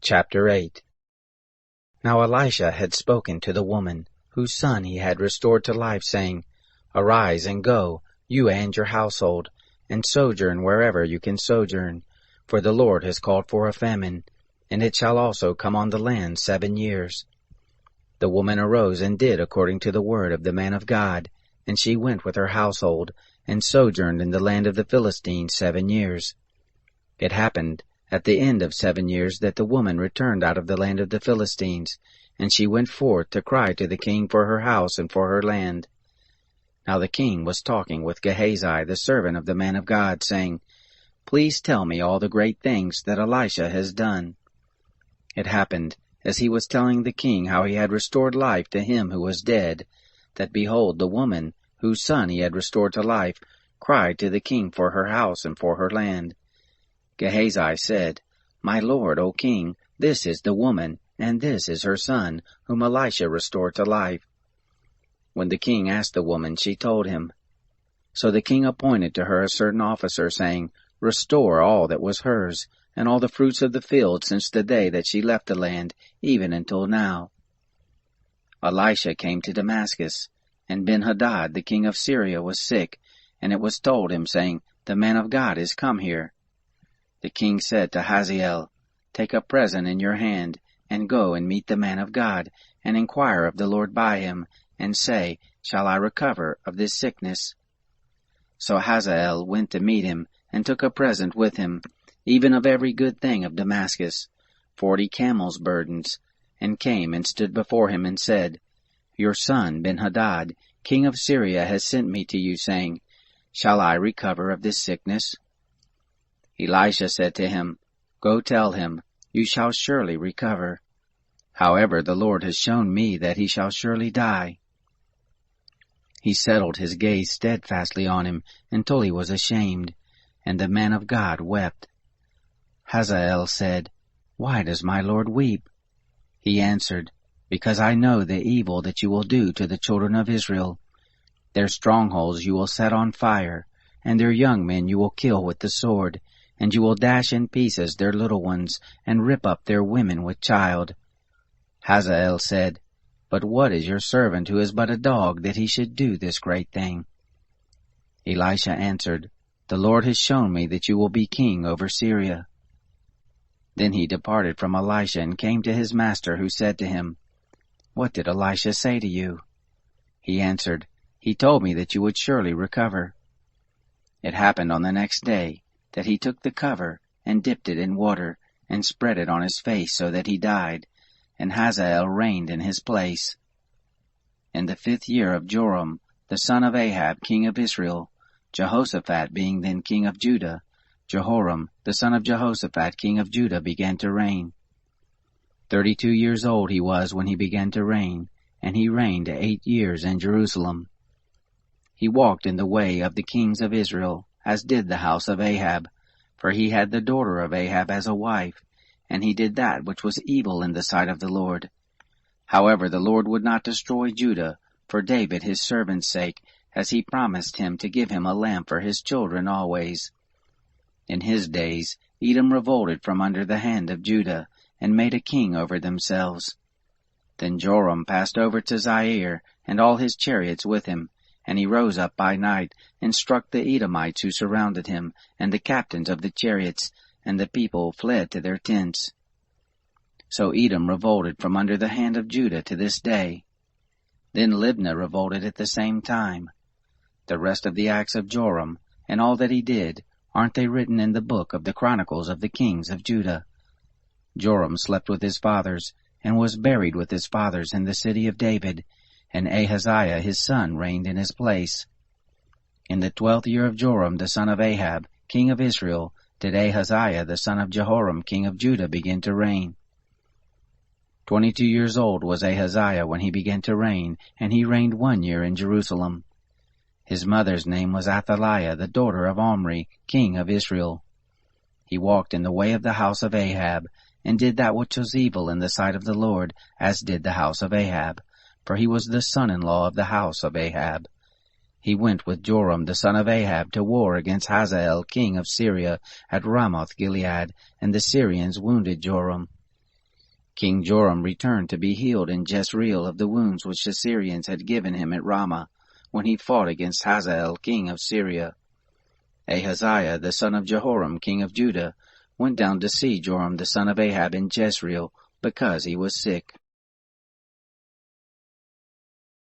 Chapter 8. Now Elisha had spoken to the woman, whose son he had restored to life, saying, Arise and go, you and your household, and sojourn wherever you can sojourn, for the Lord has called for a famine, and it shall also come on the land 7 years. The woman arose and did according to the word of the man of God, and she went with her household, and sojourned in the land of the Philistines 7 years. It happened at the end of 7 years that the woman returned out of the land of the Philistines, and she went forth to cry to the king for her house and for her land. Now the king was talking with Gehazi, the servant of the man of God, saying, Please tell me all the great things that Elisha has done. It happened, as he was telling the king how he had restored life to him who was dead, that behold, the woman, whose son he had restored to life, cried to the king for her house and for her land. Gehazi said, My lord, O king, this is the woman, and this is her son, whom Elisha restored to life. When the king asked the woman, she told him. So the king appointed to her a certain officer, saying, Restore all that was hers, and all the fruits of the field since the day that she left the land, even until now. Elisha came to Damascus, and Ben-Hadad the king of Syria was sick, and it was told him, saying, The man of God is come here. The king said to Hazael, Take a present in your hand, and go and meet the man of God, and inquire of the Lord by him, and say, Shall I recover of this sickness? So Hazael went to meet him, and took a present with him, even of every good thing of Damascus, 40 camels' burdens, and came and stood before him, and said, Your son Ben-Hadad, king of Syria, has sent me to you, saying, Shall I recover of this sickness? Elisha said to him, Go tell him, You shall surely recover. However, the Lord has shown me that he shall surely die. He settled his gaze steadfastly on him until he was ashamed, and the man of God wept. Hazael said, Why does my lord weep? He answered, Because I know the evil that you will do to the children of Israel. Their strongholds you will set on fire, and their young men you will kill with the sword, and you will dash in pieces their little ones, and rip up their women with child. Hazael said, But what is your servant who is but a dog, that he should do this great thing? Elisha answered, The Lord has shown me that you will be king over Syria. Then he departed from Elisha and came to his master, who said to him, What did Elisha say to you? He answered, He told me that you would surely recover. It happened on the next day that he took the cover and dipped it in water and spread it on his face so that he died, and Hazael reigned in his place. In the 5th year of Joram, the son of Ahab, king of Israel, Jehoshaphat being then king of Judah, Jehoram, the son of Jehoshaphat, king of Judah, began to reign. 32 years old he was when he began to reign, and he reigned 8 years in Jerusalem. He walked in the way of the kings of Israel, as did the house of Ahab, for he had the daughter of Ahab as a wife, and he did that which was evil in the sight of the Lord. However, the Lord would not destroy Judah, for David his servant's sake, as he promised him to give him a lamp for his children always. In his days Edom revolted from under the hand of Judah, and made a king over themselves. Then Joram passed over to Zaire, and all his chariots with him, and he rose up by night, and struck the Edomites who surrounded him, and the captains of the chariots, and the people fled to their tents. So Edom revolted from under the hand of Judah to this day. Then Libnah revolted at the same time. The rest of the acts of Joram, and all that he did, aren't they written in the book of the Chronicles of the kings of Judah? Joram slept with his fathers, and was buried with his fathers in the city of David, and Ahaziah his son reigned in his place. In the 12th year of Joram the son of Ahab, king of Israel, did Ahaziah the son of Jehoram, king of Judah, begin to reign. 22 years old was Ahaziah when he began to reign, and he reigned 1 year in Jerusalem. His mother's name was Athaliah, the daughter of Omri, king of Israel. He walked in the way of the house of Ahab, and did that which was evil in the sight of the Lord, as did the house of Ahab, for he was the son-in-law of the house of Ahab. He went with Joram the son of Ahab to war against Hazael king of Syria at Ramoth Gilead, and the Syrians wounded Joram. King Joram returned to be healed in Jezreel of the wounds which the Syrians had given him at Ramah, when he fought against Hazael king of Syria. Ahaziah the son of Jehoram king of Judah went down to see Joram the son of Ahab in Jezreel, because he was sick.